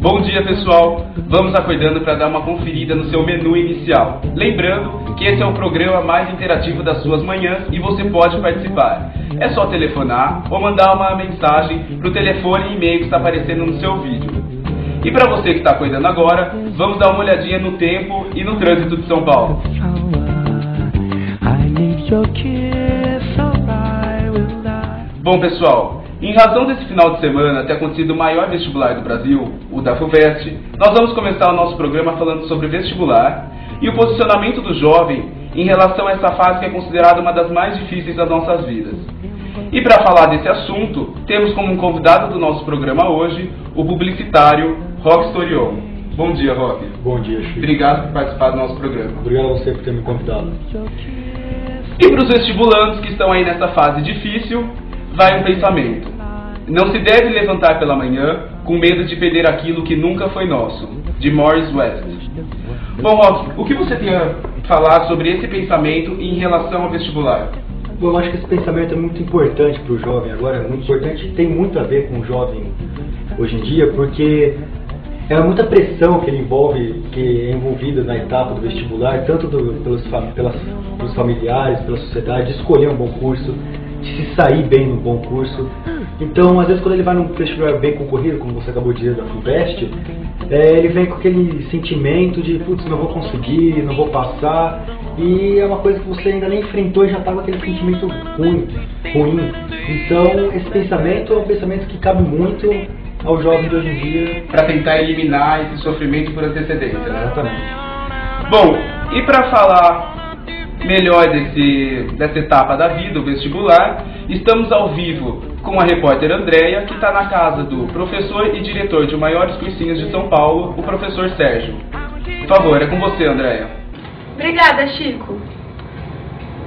Bom dia, pessoal! Vamos acordando para dar uma conferida no seu menu inicial. Lembrando que esse é o programa mais interativo das suas manhãs e você pode participar. É só telefonar ou mandar uma mensagem para o telefone e e-mail que está aparecendo no seu vídeo. E para você que está acordando agora, vamos dar uma olhadinha no tempo e no trânsito de São Paulo. Bom, pessoal, em razão desse final de semana ter acontecido o maior vestibular do Brasil, o da FUVEST, nós vamos começar o nosso programa falando sobre vestibular e o posicionamento do jovem em relação a essa fase que é considerada uma das mais difíceis das nossas vidas. E para falar desse assunto, temos como convidado do nosso programa hoje o publicitário Roque Storion. Bom dia, Roque. Bom dia, Chico. Obrigado por participar do nosso programa. Obrigado a você por ter me convidado. E para os vestibulandos que estão aí nessa fase difícil, vai um pensamento. Não se deve levantar pela manhã com medo de perder aquilo que nunca foi nosso, de Morris West. Bom, Roque, o que você tem a falar sobre esse pensamento em relação ao vestibular? Bom, eu acho que esse pensamento é muito importante para o jovem agora, é muito importante, tem muito a ver com o jovem hoje em dia, porque é muita pressão que ele envolve, que é envolvida na etapa do vestibular, tanto pelos familiares, pela sociedade, de escolher um bom curso, de se sair bem num bom curso. Então, às vezes, quando ele vai num vestibular bem concorrido, como você acabou de dizer da FUVEST, ele vem com aquele sentimento de, putz, não vou conseguir, não vou passar, e é uma coisa que você ainda nem enfrentou e já está com aquele sentimento ruim. Então, esse pensamento é um pensamento que cabe muito ao jovem de hoje em dia. Para tentar eliminar esse sofrimento por antecedência, né? Exatamente. Bom, e para falar melhor dessa etapa da vida, o vestibular, estamos ao vivo com a repórter Andréia, que está na casa do professor e diretor de maiores cursinhos de São Paulo, o professor Sérgio. Por favor, é com você, Andréia. Obrigada, Chico.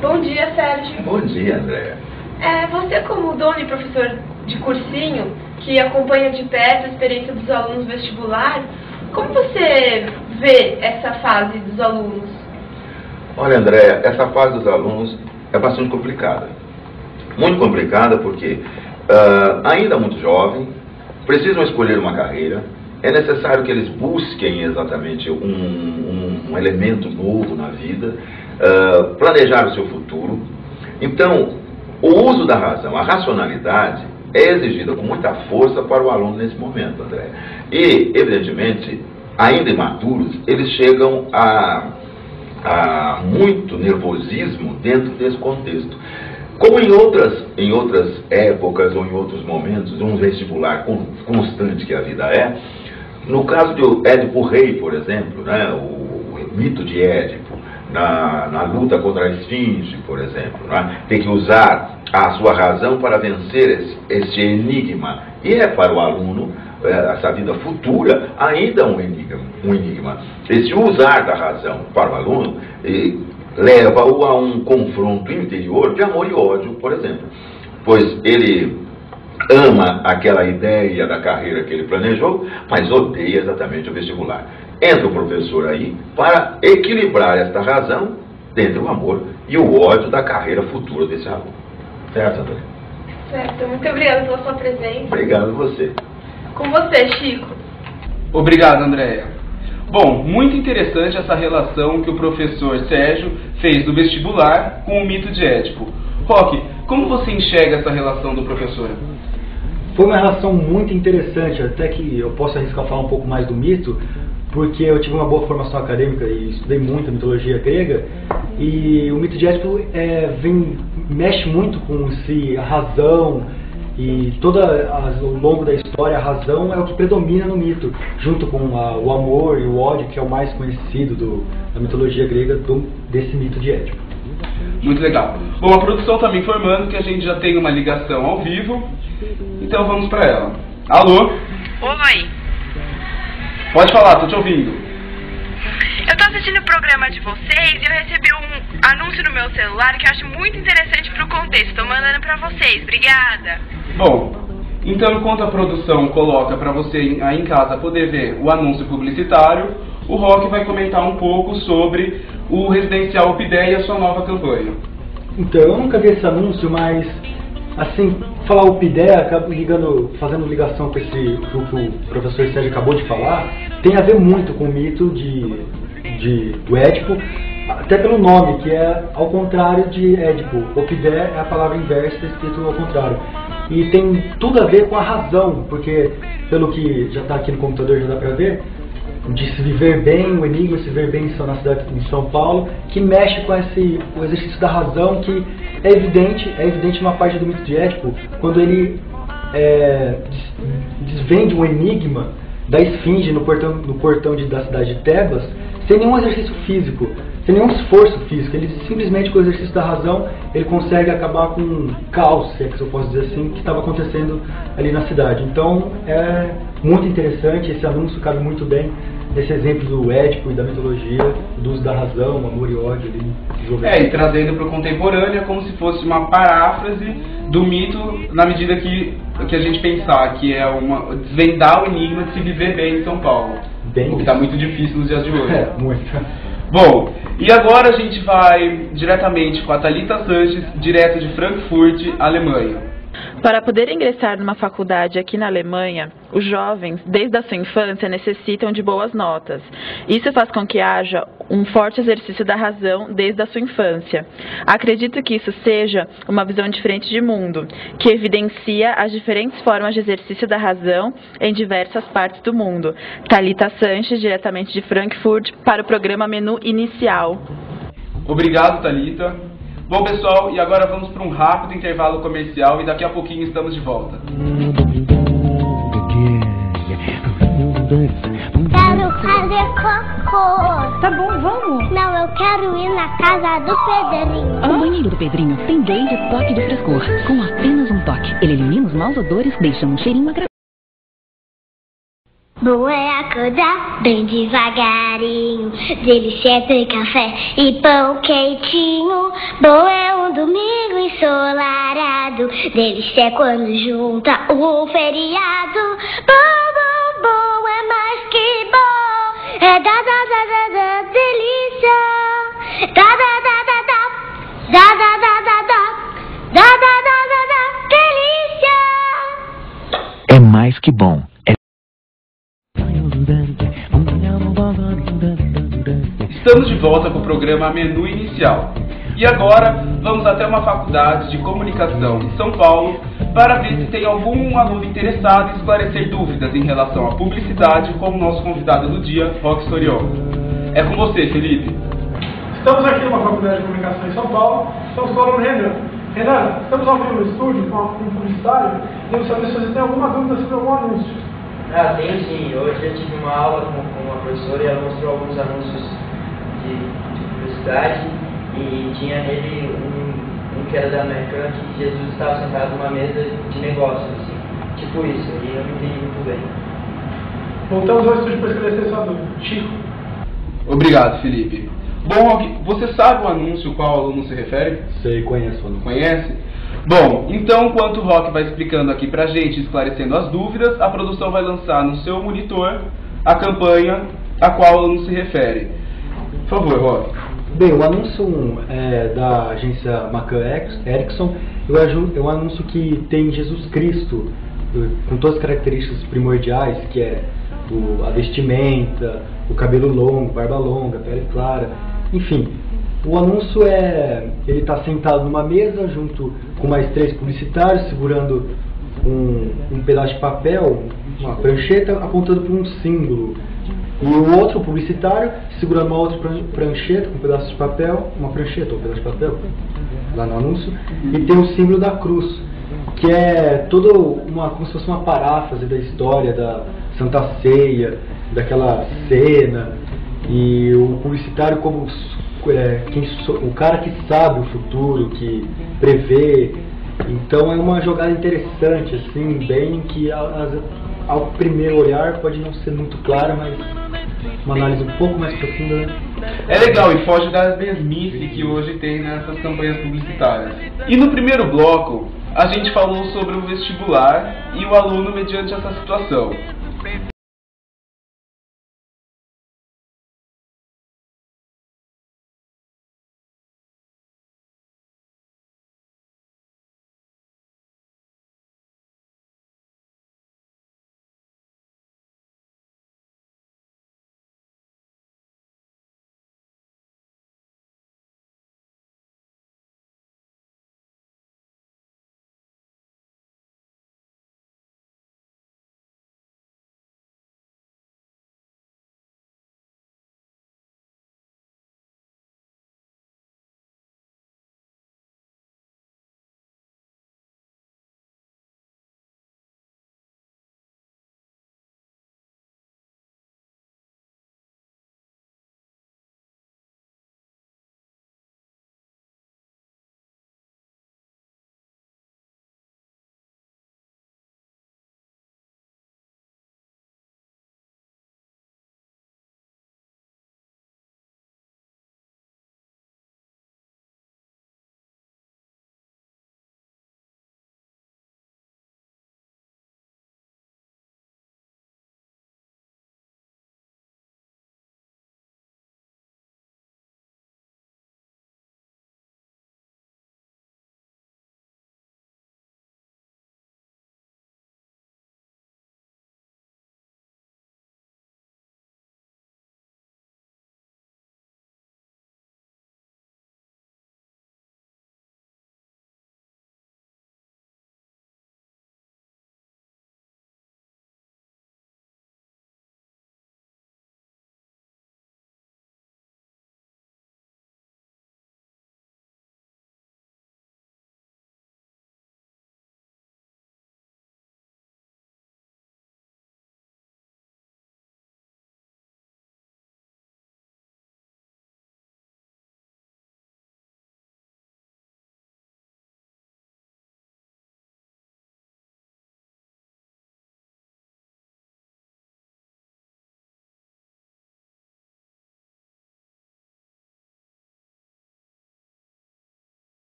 Bom dia, Sérgio. Bom dia, Andréia. Você, como dono e professor de cursinho, que acompanha de perto a experiência dos alunos vestibular, como você vê essa fase dos alunos? Olha, Andréia, essa fase dos alunos é bastante complicada. Muito complicada porque ainda muito jovem, precisam escolher uma carreira, é necessário que eles busquem exatamente um elemento novo na vida, planejar o seu futuro. Então, o uso da razão, a racionalidade, é exigida com muita força para o aluno nesse momento, Andréia. E, evidentemente, ainda imaturos, eles chegam a muito nervosismo dentro desse contexto. Como em outras épocas ou em outros momentos, um vestibular constante que a vida é, no caso de Édipo Rei, por exemplo, né, o mito de Édipo, na luta contra a esfinge, por exemplo, né, tem que usar a sua razão para vencer esse enigma. E é para o aluno, essa vida futura, ainda um enigma. Esse usar da razão para o aluno leva-o a um confronto interior de amor e ódio, por exemplo. Pois ele ama aquela ideia da carreira que ele planejou, mas odeia exatamente o vestibular. Entra o professor aí para equilibrar esta razão entre o amor e o ódio da carreira futura desse aluno. Certo, André? Certo, muito obrigada pela sua presença. Obrigado a você. Com você, Chico. Obrigado, Andréia. Bom, muito interessante essa relação que o professor Sérgio fez do vestibular com o mito de Édipo. Roque, como você enxerga essa relação do professor? Foi uma relação muito interessante, até que eu posso arriscar falar um pouco mais do mito, porque eu tive uma boa formação acadêmica e estudei muito a mitologia grega, e o mito de Édipo mexe muito com a razão, e ao longo da história a razão é o que predomina no mito, junto com o amor e o ódio, que é o mais conhecido da mitologia grega desse mito de Édipo. Muito legal. Bom, a produção está me informando que a gente já tem uma ligação ao vivo, então vamos para ela. Alô? Oi. Pode falar, tô te ouvindo. Eu tô assistindo o programa de vocês e eu recebi um anúncio no meu celular que eu acho muito interessante pro contexto. Tô mandando pra vocês. Obrigada. Bom, então enquanto a produção coloca para você aí em casa poder ver o anúncio publicitário, o Roque vai comentar um pouco sobre o Residencial Opidéia e a sua nova campanha. Então, eu nunca vi esse anúncio, mas assim, falar o PIDE, acabo fazendo ligação com esse que o professor Sérgio acabou de falar, tem a ver muito com o mito do Édipo, até pelo nome, que é ao contrário de Édipo. Opidé é a palavra inversa, escrito ao contrário. E tem tudo a ver com a razão, porque pelo que já está aqui no computador já dá para ver, de se viver bem, o enigma se viver bem na cidade de São Paulo, que mexe com o exercício da razão, que é evidente numa parte do mito de Édipo, quando ele desvende um enigma da esfinge no portão da cidade de Tebas, sem nenhum exercício físico, sem nenhum esforço físico. Ele simplesmente, com o exercício da razão, ele consegue acabar com um caos, se é que eu posso dizer assim, que estava acontecendo ali na cidade. Então é muito interessante, esse anúncio cabe muito bem nesse exemplo do Édipo e da mitologia, do uso da razão, amor e ódio ali. E trazendo para o contemporâneo, é como se fosse uma paráfrase do mito, na medida que a gente pensar que é desvendar o enigma de se viver bem em São Paulo. O que está muito difícil nos dias de hoje. Muito. Bom, e agora a gente vai diretamente com a Thalita Sanches, direto de Frankfurt, Alemanha. Para poder ingressar numa faculdade aqui na Alemanha, os jovens, desde a sua infância, necessitam de boas notas. Isso faz com que haja um forte exercício da razão desde a sua infância. Acredito que isso seja uma visão diferente de mundo, que evidencia as diferentes formas de exercício da razão em diversas partes do mundo. Thalita Sanches, diretamente de Frankfurt, para o programa Menu Inicial. Obrigado, Thalita. Bom, pessoal, e agora vamos para um rápido intervalo comercial e daqui a pouquinho estamos de volta. Quero fazer cocô. Tá bom, vamos. Não, eu quero ir na casa do Pedrinho. O banheiro do Pedrinho tem Glade Toque do Frescor. Com apenas um toque, ele elimina os maus odores, deixando um cheirinho agradável. Bom é acordar bem devagarinho, delícia tem café e pão quentinho. Bom é um domingo ensolarado, delícia é quando junta um feriado. Bom é mais que bom, é da delícia. Delícia. É mais que bom. Estamos de volta com o programa Menu Inicial. E agora vamos até uma faculdade de comunicação em São Paulo para ver se tem algum aluno interessado em esclarecer dúvidas em relação à publicidade com o nosso convidado do dia, Roque Sorion. É com você, Felipe. Estamos aqui numa faculdade de comunicação em São Paulo. Estamos com o aluno Renan. Renan, estamos ao vivo no estúdio com um publicitário e queremos saber se você tem alguma dúvida sobre algum anúncio. Tenho sim. Hoje eu tive uma aula com uma professora e ela mostrou alguns anúncios de publicidade e tinha nele um que era da Americana, que Jesus estava sentado numa mesa de negócios, assim, tipo isso, e eu não entendi muito bem. Voltamos ao estúdio para esclarecer sua dúvida. Chico. Obrigado, Felipe. Bom, Roque, você sabe o anúncio qual aluno se refere? Sei, conheço o aluno. Conhece? Bom, então enquanto o Roque vai explicando aqui pra gente, esclarecendo as dúvidas, a produção vai lançar no seu monitor a campanha a qual o aluno se refere. Por favor, Roque. Bem, o anúncio da agência McCann Erickson é um anúncio que tem Jesus Cristo com todas as características primordiais, que é a vestimenta, o cabelo longo, barba longa, pele clara, enfim. O anúncio ele está sentado numa mesa junto com mais 3 publicitários, segurando um pedaço de papel, uma prancheta, apontando para um símbolo. E o outro publicitário segurando uma outra prancheta com um pedaço de papel, uma prancheta ou um pedaço de papel, lá no anúncio, e tem o símbolo da cruz, que é como se fosse uma paráfrase da história da Santa Ceia, daquela cena, e o publicitário como o cara que sabe o futuro, que prevê. Então é uma jogada interessante, assim, bem que ao primeiro olhar pode não ser muito clara, mas uma análise um pouco mais profunda, né? É legal e foge da mesmice que hoje tem nessas campanhas publicitárias. E no primeiro bloco, a gente falou sobre o vestibular e o aluno mediante essa situação.